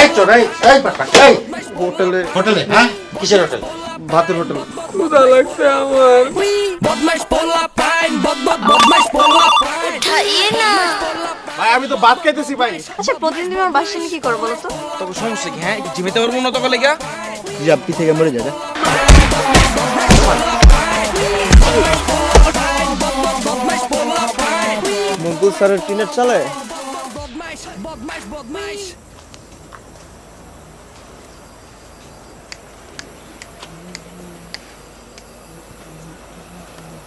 এই চোর এই বাটপার এই হোটেলে হ্যাঁ কিসের হোটেল? ভাতের হোটেল। ক্ষুধা লাগছে আমার। খাইয়ে না। ভাই আমি তো ভাত খাইতেছি ভাই। আচ্ছা প্রতিদিন আমার বাসায় কি করবো বলো তো? তোকে সমস্যা কি? হ্যাঁ একটু জিমেতে পারবো না তোকে লেগা? জাপ্পি থেকে মরে যাবে। মঙ্গল স্যারের টিনের চালে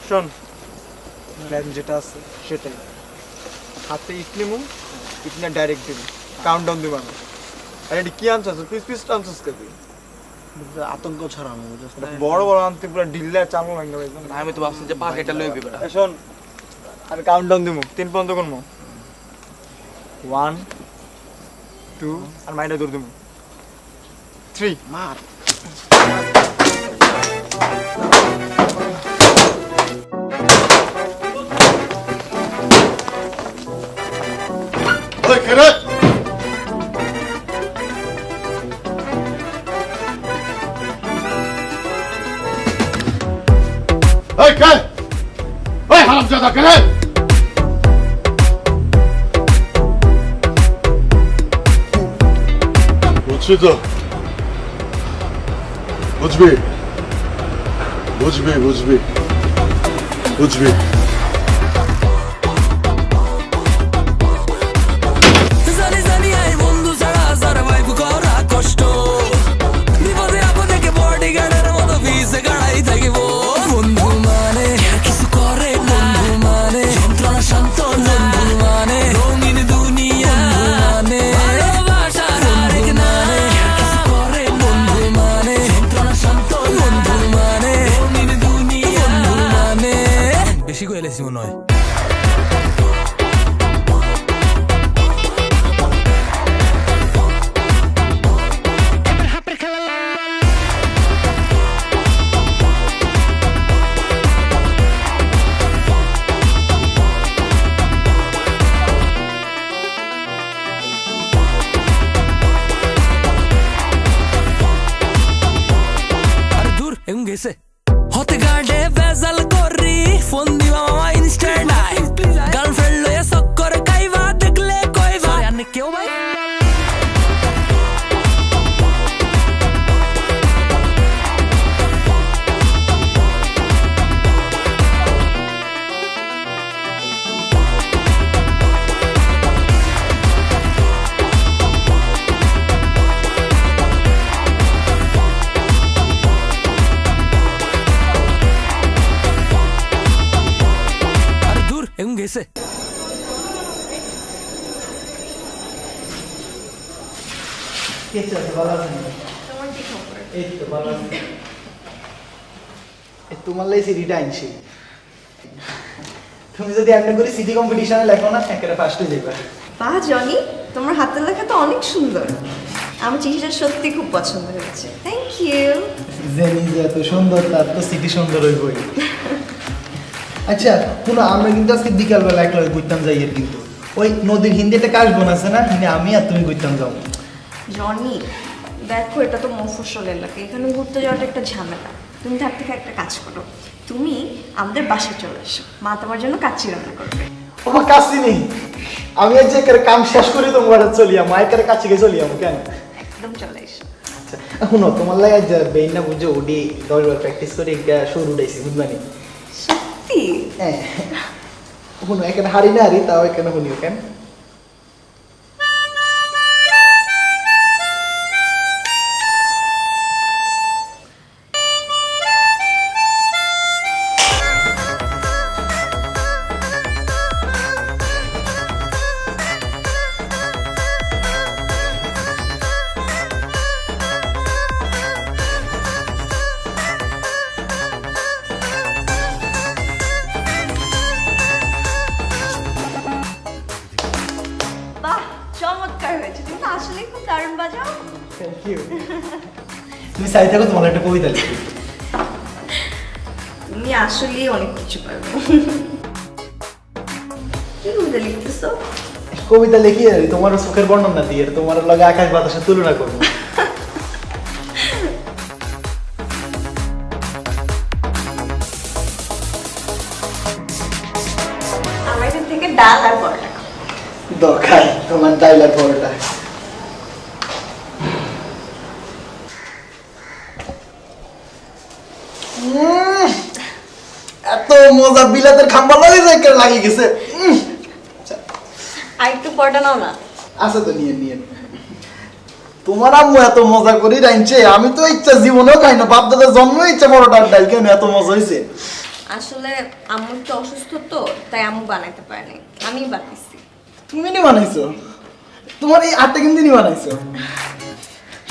শোন, প্ল্যান যেটা আছে সেটাই। হাতে ইট নিমু, ইট না ডাইরেক্ট দিবি, কাউন্টডাউন দিব আমি। আর এটা কি আনছস? পিস পিস আনছস কে তুই? আতঙ্ক ছড়ানো বড় বড় আনতে পুরো ঢিল্লা চালু লাগে ভাই। আমি তো ভাবছি যে পাকেটা লইবি বেটা। শোন, আমি কাউন্টডাউন দিব, 3 পর্যন্ত করবো। 1 2 আর মাইন্ডে দৌড় দিব। 3 মার ওই কেরে ওই কে ওই হারামজাদা কেরে বুঝছি তো বুঝবি বুঝবি বুঝবি বুঝবি বেশি কইলে মনে হয়। আরে দূর এমন গেছে হতে গাড়ে বেজাল করি ফোন দিবা মামা ইনস্ট্যান্ট আই গার্লফ্রেন্ড লয়ে সক্কর কাইবা দেখলে কইবা আনে কেউ ভাই এমন গেছে তোমার লাই সিডিটা আনছি। তুমি যদি এমনি করে সিটি কম্পিটিশনে লেখো না একেবারে ফার্স্টে যাবে। বাহ জনি, তোমার হাতের লেখা তো অনেক সুন্দর। আমার চিঠিটা সত্যি খুব পছন্দ হয়েছে। Thank you. জেনি যে এত সুন্দর তার তো সিটি সুন্দর হইবই। আচ্ছা শুনো, আমরা কিন্তু আজকে বিকালবেলা একলা ঘুরতাম যাই এর কিন্তু ওই নদীর হিন্দিতে কাশ বোনাছে না, হিন্দি আমি আর তুমি ঘুরতাম যাও। জনি দেখো, এটা তো মফস্বল এলাকা, এখানে ঘুরতে যাওয়াটা একটা ঝামেলা। তুমি থাক থেকে একটা কাজ করো, তুমি আমাদের বাসায় চলে এসো, মা তোমার জন্য কাচ্চি রান্না করবে। আমার কাছে নেই, আমি আজ একের কাম শেষ করি তোমার চলিয়া মায়ের কাছে গিয়ে চলিয়া কেন? একদম চলে এসো। আচ্ছা শুনো, তোমার লাগে আজ বেইন না বুঝে উডি 10 বার প্র্যাকটিস করে একটা সুর উঠাইছি বুঝবানি। সত্যি? হ্যাঁ শুনো, এখানে হারি না হারি তাও এখানে শুনিও কেন। চমৎকার হয়েছে, তুমি আসলে খুব দারুণ বাজাও। Thank you. তুমি চাই থাকো তোমার একটা কবিতা লিখি। তুমি আসলেই অনেক কিছু পারবে। কি কবিতা লিখতেছো? কবিতা লিখি তোমার সুখের বর্ণনা দিয়ে তোমার লগে আকাশ বাতাসের তুলনা করবো। আমার এখান থেকে ডাল আর পরোটা খাও। দরকার তোমার ডাইল আর পরোটা। এত মজা বিলাতের খাম্বা লাগে গেছে। আর একটু পরোটা নাও না। আচ্ছা তো নিয়ে নিয়ে তোমার আম্মু এত মজা করি রাইনছে, আমি তো ইচ্ছা জীবনেও খাই না, বাপ দাদার জন্ম ইচ্ছা পরোটার ডাল কেন এত মজা হয়েছে। আসলে আম্মু একটু অসুস্থ তো, তাই আম্মু বানাইতে পারেনি, আমিই বানাইছি। তুমি নি বানাইছো? তোমার এই আটটা কিন্তু নি বানাইছো?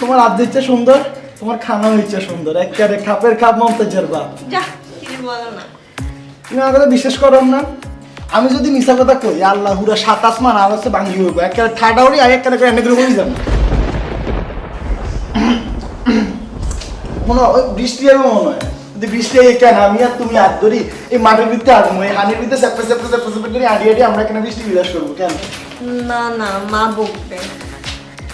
তোমার আব্দের ইচ্ছা সুন্দর, তোমার খানাও ইচ্ছা সুন্দর, একেবারে খাপের খাপ মমতাজের বাপ। যা কি বলো না। তুমি আমার কথা বিশ্বাস করো না? আমি যদি মিশা কথা কই আল্লাহ হুরা ৭ আসমান আর হচ্ছে ভাঙি হইব, একেবারে ঠাডাউড়ি আর একেবারে করে এনে করে হয়ে যাবে। মনে হয় বৃষ্টি হবে, মনে হয় যদি বৃষ্টি হয় কেন আমি আর তুমি হাত ধরি এই মাঠের ভিতরে আডবো, এই হানির ভিতরে চেপে চেপে চেপে চেপে করে আড়ি আড়ি আমরা এখানে বৃষ্টি বিলাস করবো কেন? না না, মা বকবে।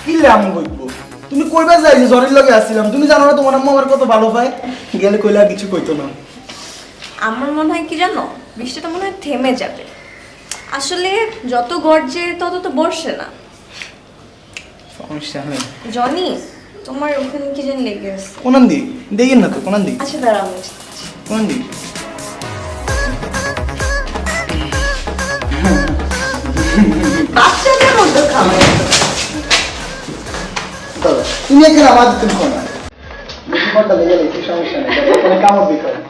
কি রে আমি বলবো? তুমি কইবা যাই যে জ্বরের লগে আসছিলাম, তুমি জানো না তোমার আম্মু আমার কত ভালো পায়, গেলে কইলে আর কিছু কইতো না। আমার মনে হয় কি জানো, বৃষ্টিটা মনে হয় থেমে যাবে। আসলে যত গর্জে তত তো বর্ষে না। সমস্যা নেই। জনি, তোমার ওখানে কি জানি লেগে আছে। কোনান দি দেখেন না তো, কোনান দি আচ্ছা দাঁড়াও, আমি কোনান দি বাচ্চাদের মধ্যে খাওয়া। তুমি এখানে আমার তুমি কোনা বেশি ঘন্টা লেগে গেলে সমস্যা নেই, এখানে কামড় দিতে হবে।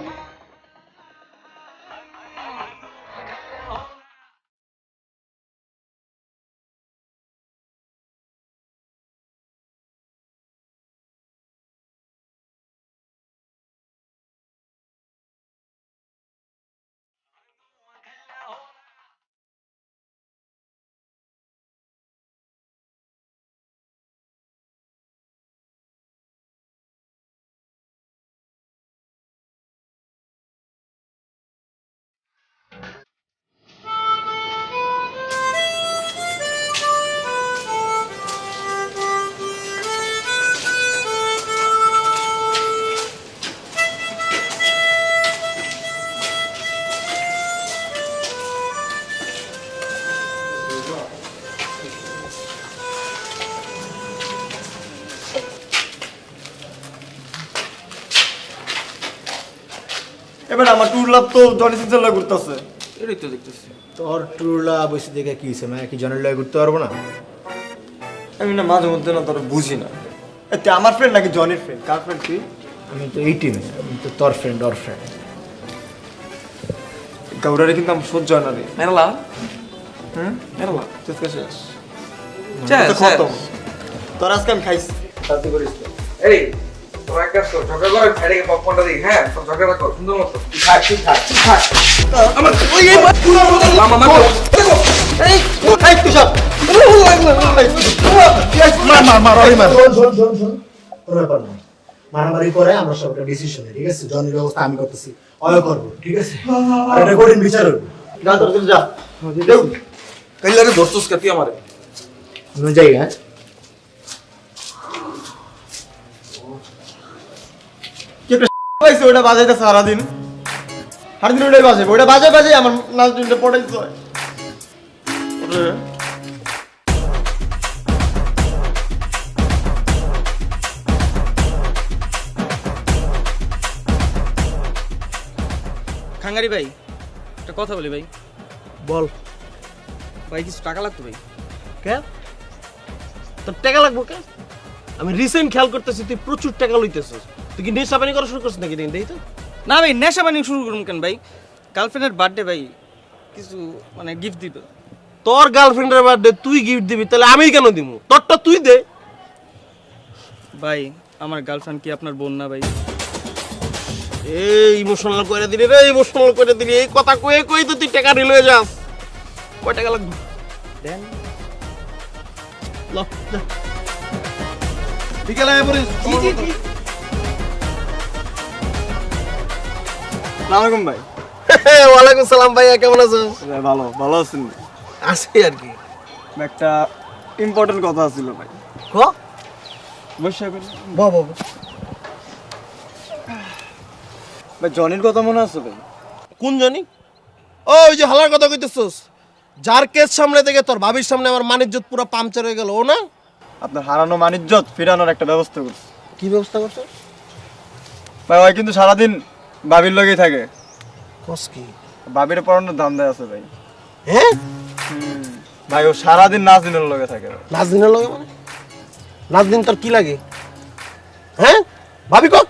এবার আমার ট্যুর লাভ তো জনি সিনসের লয় ঘুরতেছে। এটাই তো দেখতেছি। তোর ট্রুলা বসে দেখে কি হয়েছে, মানে কি জনের লয় ঘুরতে পারবো না? আমি না মাঝে মধ্যে না তোর বুঝি না, এতে আমার ফ্রেন্ড নাকি জনির ফ্রেন্ড? কার ফ্রেন্ড তুই? আমি তো এই টিমে, আমি তো তোর ফ্রেন্ড ওর ফ্রেন্ড। গাউরারে কিন্তু আমি সহ্য হয় না রে। মেরলা হুম মেরলা চেষ্টা শেষ চল খতম। তোর আজকে আমি খাইছি, শান্তি করিস না। এই তোর এক কাজ কর, ঝগড়া করে ফেড়ে পপকর্নটা দিই। হ্যাঁ তোর ঝগড়া কর সুন্দর মতো। খাই তুই খাই খাই আমার ওই এই পুরো মতো মামা মা এই এই তুই সব মার মার মার ওই মার। শোন শোন শোন শোন, কোনো ব্যাপার না, মারামারি করে আমরা সব একটা ডিসিশন নেই, ঠিক আছে? জনের ব্যবস্থা আমি করতেছি, অয় করবো, ঠিক আছে? আর এটা কঠিন বিচার হবে। যা তোর যা কইলারে দোস্তস কাতি আমারে কোনো জায়গা পাইছে ওটা বাজাইতে সারাদিন, সারাদিন ওটাই বাজে, ওটা বাজে বাজে আমার লাস্ট দিনটা পড়াইছে। খাঙ্গারি ভাই, একটা কথা বলি ভাই। বল। ভাই কিছু টাকা লাগতো ভাই। কে তোর টাকা লাগবো? কে? আমি রিসেন্ট খেয়াল করতেছি তুই প্রচুর টাকা লইতেছিস। তুই কি নেশা পানি করা শুরু করছিস নাকি? দেই তো। না ভাই, নেশা পানি শুরু করুন কেন ভাই? গার্লফ্রেন্ডের বার্থডে ভাই, কিছু মানে গিফট দিত। তোর গার্লফ্রেন্ডের বার্থডে তুই গিফট দিবি, তাহলে আমি কেন দিব? তোরটা তুই দে। ভাই আমার গার্লফ্রেন্ড কি আপনার বোন না ভাই? এই ইমোশনাল করে দিলি রে, ইমোশনাল করে দিলি। এই কথা কয়ে কই তো তুই টাকা নিয়ে যাস। কয় টাকা লাগবে? দেন। ল, দে। বিকেলে আয় পড়িস। সালামালাইকুম ভাই। ওয়ালাইকুম সালাম ভাইয়া, কেমন আছো? ভালো ভালো আছেন? আছি আর কি। একটা ইম্পর্টেন্ট কথা ছিল ভাই। ক বসে করি বাবা ভাই, জনির কথা মনে আছে ভাই? কোন জানি? ওই যে হালার কথা কইতেছস, যার কেস সামনে থেকে তোর ভাবির সামনে আমার মানিজ্জত পুরো পাংচার হয়ে গেল, ও না? আপনার হারানো মানিজ্জত ফিরানোর একটা ব্যবস্থা করছে কি ব্যবস্থা করছো? ভাই। ওই কিন্তু সারাদিন ভাবির লগেই থাকে, কস কি? ভাবির পড়ানোর ধান্দা আছে ভাই। হ্যাঁ, ভাই ও সারাদিন নাজদিনের লগে থাকে ভাই। নাজদিনের লগে মানে? নাজদিন তোর কি লাগে? হ্যাঁ, ভাবি কো?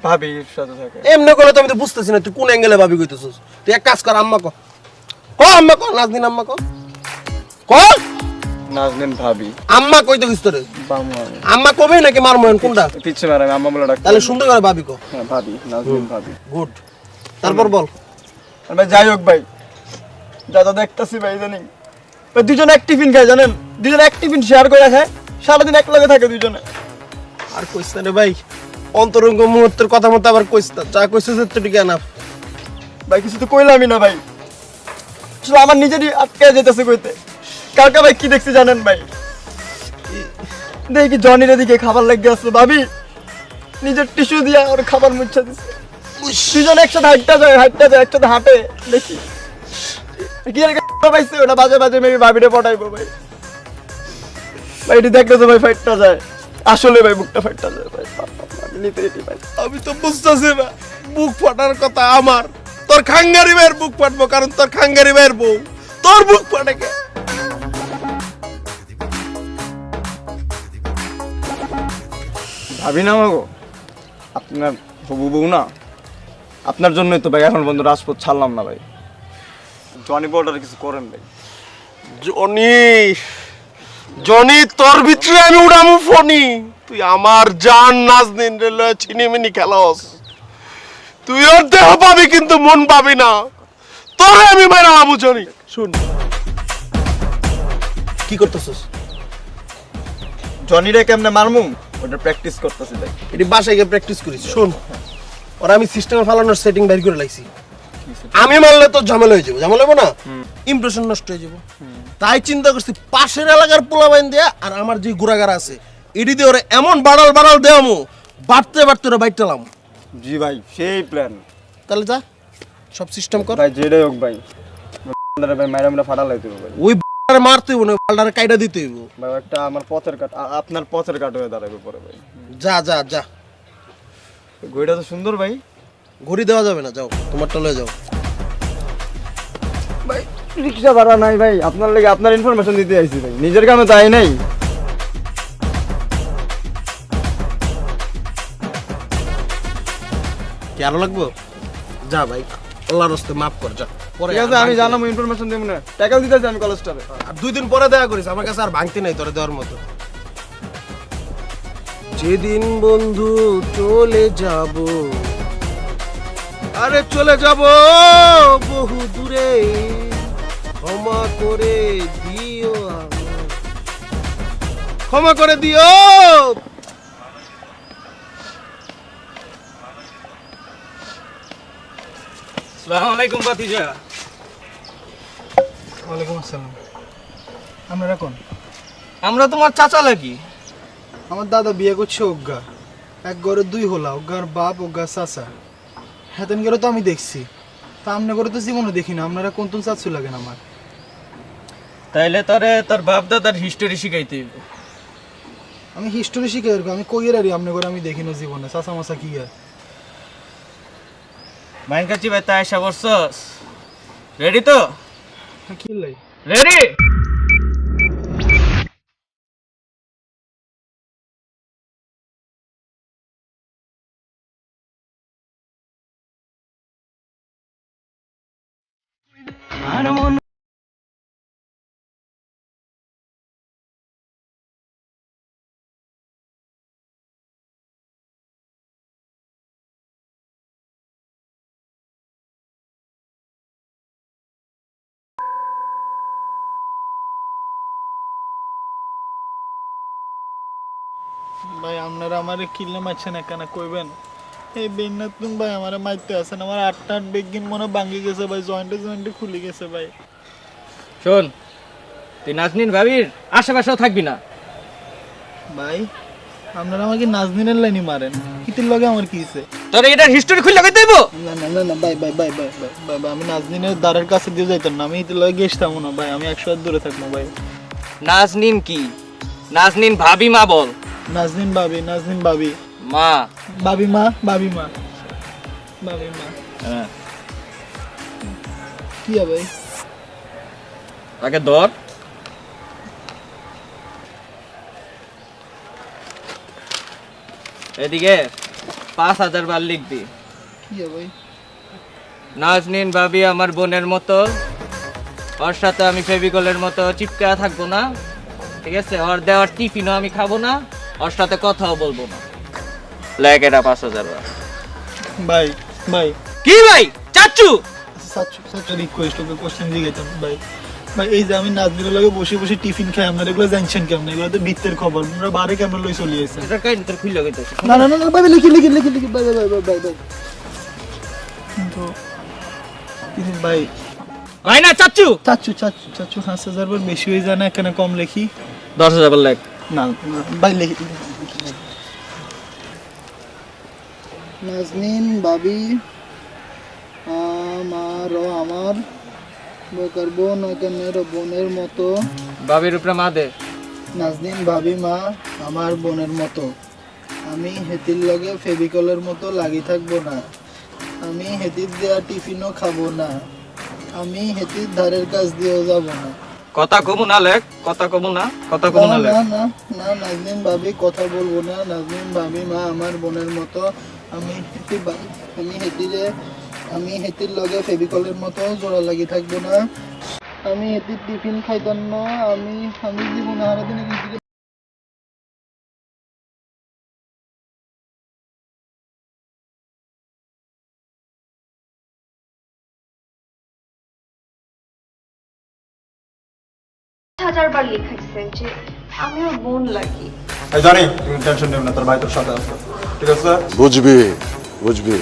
ভাবির সাথে থাকে। এমনি করে তো আমি তো বুঝতেছি না তুই কোন অ্যাঙ্গেলে ভাবি কইতেছস। তুই এক কাজ কর, আম্মা কো, আম্মা কো, নাজদিন আম্মা কো, নাজদিন ভাবি আম্মা কইতে কইছ তোরে? বামু আমি আম্মা কবে নাকি মার ময়ন কোনটা? পিচ্ছে মারা, আমি আম্মা বলে ডাকতে। তাহলে সুন্দর করে ভাবি কো। হ্যাঁ ভাবি, নাজদিন ভাবি। গুড, তারপর বল। আর ভাই যাই হোক ভাই, যা যা দেখতেছি ভাই জানি ভাই দুজন এক টিফিন খায়, জানেন? দুজন এক টিফিন শেয়ার করে খায়, সারাদিন এক লগে থাকে দুজনে। আর কইছ না রে ভাই, অন্তরঙ্গ মুহূর্তের কথা মতো আবার কইছ না, যা কইছস এতটুকু এনাফ। ভাই কিছু তো কইলামই না ভাই, আসলে আমার নিজেরই আটকে যেতেছে কইতে। কালকে ভাই কি দেখছি জানেন ভাই? দেখি জনির এদিকে খাবার লেগে আসছে, ভাবি নিজের টিস্যু দিয়ে ওর খাবার মুছা দিচ্ছে। দুজন একসাথে হাঁটতে যায় একসাথে হাঁটে, দেখি কি আর পাইছে ওটা বাজে বাজে মেবি ভাবিরে পটাইবো ভাই। ভাই এটি দেখলে তো ভাই ফাইটটা যায়, আসলে ভাই বুকটা ফাইটটা যায় ভাই। নিতে ভাই আমি তো বুঝতেছি না, বুক ফাটার কথা আমার, তোর খাঙ্গারি ভাইয়ের বুক ফাটবো, কারণ তোর খাঙ্গারি ভাইয়ের বউ, তোর বুক ফাটে কে? ভাবি না মাগো, আপনার হবু বউ না, আপনার জন্যই তো ভাই এখন বন্ধু রাজপথ ছাড়লাম না ভাই। জনি বর্ডারে কিছু করেন ভাই। জনি তোর ভিতরে আমি উড়ামু ফনি, তুই আমার জান নাজদিন রে লয়ে ছিনিমিনি খেলস। তুই ওর দেহ পাবি কিন্তু মন পাবি না, তোরে আমি মারালাম। জনি শুন, কি করতেছস? জনিরে কেমনে মারমু ওটা প্র্যাকটিস করতেছি ভাই। এটি বাসায় গিয়ে প্র্যাকটিস করিস। শোন, ওরা আমি সিস্টেমে ফালানোর সেটিং বের করে লাইছি। আমি মারলে তো ঝামেলা হয়ে যাবো, ঝামেলা হবো না, ইমপ্রেশন নষ্ট হয়ে যাবো। তাই চিন্তা করছি পাশের এলাকার পোলা বাইন দেয়া আর আমার যে গুড়াগাড়া আছে এটি দিয়ে ওরা এমন বাড়াল বাড়াল দেয়ামো, বাড়তে বাড়তে ওরা বাইটালাম। জি ভাই, সেই প্ল্যান। তাহলে যা সব সিস্টেম কর ভাই, যেটাই হোক ভাই, ভাই মাইরামরা ফাটা লাইতে হবে ভাই। ওই মারতে হইব না, পাল্টারে কাইটা দিতে হইব ভাই। একটা আমার পথের কাট, আপনার পথের কাট হয়ে দাঁড়াবে পরে ভাই। যা যা যা, ঘড়িটা তো সুন্দর ভাই। ঘড়ি দেওয়া যাবে না, যাও তোমারটা লয়ে যাও। ভাই রিক্সা ভাড়া নাই ভাই, আপনার লাগে আপনার ইনফরমেশন দিতে আইছি ভাই, নিজের কামে তাই নাই। কি আরো লাগবো? যা ভাই, আল্লাহর রাস্তে মাফ কর, যা। পরে ঠিক আছে, আমি জানাবো, ইনফরমেশন দেবো না, টাকাও দিতেছি আমি কলেজ স্টাফে। আর 2 দিন পরে দেখা করিস, আমার কাছে আর ভাঙতে নাই তোরে দেওয়ার মতো। যেদিন বন্ধু চলে যাব, আরে চলে যাব বহু দূরে, ক্ষমা করে দিও আমায়, ক্ষমা করে দিও। আসসালামু আলাইকুম ভাতিজা। ওয়ালাইকুম আসসালাম। আপনারা কোন? আমরা তোমার চাচা লাগি। আমার দাদা বিয়ে করছে অজ্ঞা, এক ঘরে 2 হোলা, অজ্ঞার বাপ অজ্ঞা চাচা। হেতেন করে তো আমি দেখছি, তা আমনে করে তো জীবনে দেখি না। আপনারা কোন কোন চাচু লাগেন আমার? তাইলে তোরে তোর বাপ দাদার হিস্টোরি শিখাইতে হইব। আমি হিস্টোরি শিখে এরকম, আমি কইয়ের আরি আমনে করে আমি দেখি না জীবনে চাচা মাচা কি আর। মাইন কাছি ভাই, তা আশা করছস? রেডি তো? কি লাই? রেডি? ভাই আপনারা আমারে কিল্লে মারছেন একানা কইবেন? এই বেন্নাতুন ভাই আমারে মারতে আছেন, আমার 8 বেগিন মনে ভাঙি গেছে ভাই, জয়েন্টে খুলে গেছে ভাই। শোন, তুই নাজনীন ভাবির আশেপাশেও থাকবি না। ভাই আপনারা আমাকে নাজনীনের লাইনই মারেন, কিতির লগে আমার কি হইছে? তোর এটার হিস্টোরি খুলে লাগাই দেব। না না না না ভাই ভাই ভাই ভাই ভাই ভাই ভাই, আমি নাজনীনের দ্বারের কাছে দিয়ে যাইতাম না, আমি ইতির লগে গেছতাম না ভাই, আমি 100 হাত দূরে থাকবো ভাই। নাজনীন কি? নাজনীন ভাবি মা বল। নাজনীন ভাবি, নাজনীন ভাবি, মা। ভাবি মা, ভাবি মা, ভাবি মা। হ্যাঁ, কি হবে ভাই? তাকে ধর। এদিকে 5000 বার লিখবি। কি হবে ভাই? নাজনীন ভাবি আমার বোনের মতো, ওর সাথে আমি ফেভিকলের মতো চিপকা থাকবো না, ঠিক আছে? ওর দেওয়ার টিফিনও আমি খাবো না, ওর সাথে কথাও বলবো না। লেখ এটা 5000 বার। ভাই ভাই কি ভাই? চাচ্চু সাচ রিকোয়েস্ট, ওকে কোশ্চেন জিজ্ঞাসা ভাই। ভাই এই যে আমি নাজনীনের লগে বসে বসে টিফিন খাই, আপনারা এগুলো জানছেন কেমন? এগুলো তো ভিত্তের খবর, আমরা বারে কেমন লই চলে আসছে। এটা কাই তোর খুলে গেছে। না না না না ভাই, লিখি লিখি লিখি লিখি ভাই ভাই ভাই ভাই ভাই। কিন্তু ভাই ভাই না চাচ্চু। চাচু চাচু চাচু 5000 বার বেশি হয়ে যায় না? কেন কম লিখি? 10000 বার লেখ। না না, ভাই লিখি নাজনীন ভাবি আমার বকার বোন ওখানের বোনের মতো। ভাবির উপরে মা দে। নাজনীন ভাবি মা আমার বোনের মতো, আমি হেতির লগে ফেভিকলের মতো লাগি থাকবো না, আমি হেতির দেয়া টিফিনও খাবো না, আমি হেতির ধারের কাছ দিয়েও যাব না। কথা কমু না লেখ, কথা কমু না, কথা কমু না না লেখ। না না না, নাজনীন ভাবি কথা বলবো না, নাজনীন ভাবি মা আমার বোনের মতো, আমি হেতির লগে ফেভিকলের মতো জোড়া লাগি থাকবো না, আমি হেতির টিফিন খাইতাম না, আমি জীবনে হারাদিনে কিন্তু হাজার বার লিখাইছে যে আমি ওর বোন লাগি। জানি তুমি টেনশন নেবে না, তোর ভাই তোর সাথে আছে, ঠিক আছে? বুঝবি বুঝবি।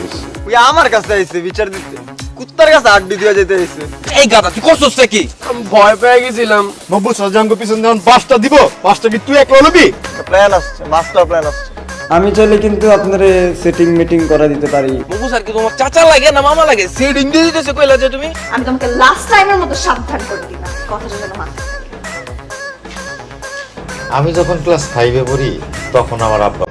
ওই আমার কাছে আইছে বিচার দিতে, কুত্তার কাছে আড্ডি দিয়ে যেতে আইছে। এই গাদা তুই করছস কি? আমি ভয় পেয়ে গেছিলাম। নব্বু সজাঙ্গ পিছন যখন 5টা দিব, 5টা কি তুই একলা লবি? প্ল্যান আসছে, মাস্টার প্ল্যান আসছে। আমি চাইলে কিন্তু আপনারে সেটিং মিটিং করে দিতে পারি। মুগু স্যার কি তোমার চাচা লাগে না মামা লাগে? সেটিং দিয়ে দিতেছে কইলা যে তুমি। আমি তোমাকে লাস্ট টাইমের মতো সাবধান করে দিলাম, কথাটা যেন মাথায় থাকে। আমি যখন ক্লাস 5-এ পড়ি তখন আমার আব্বা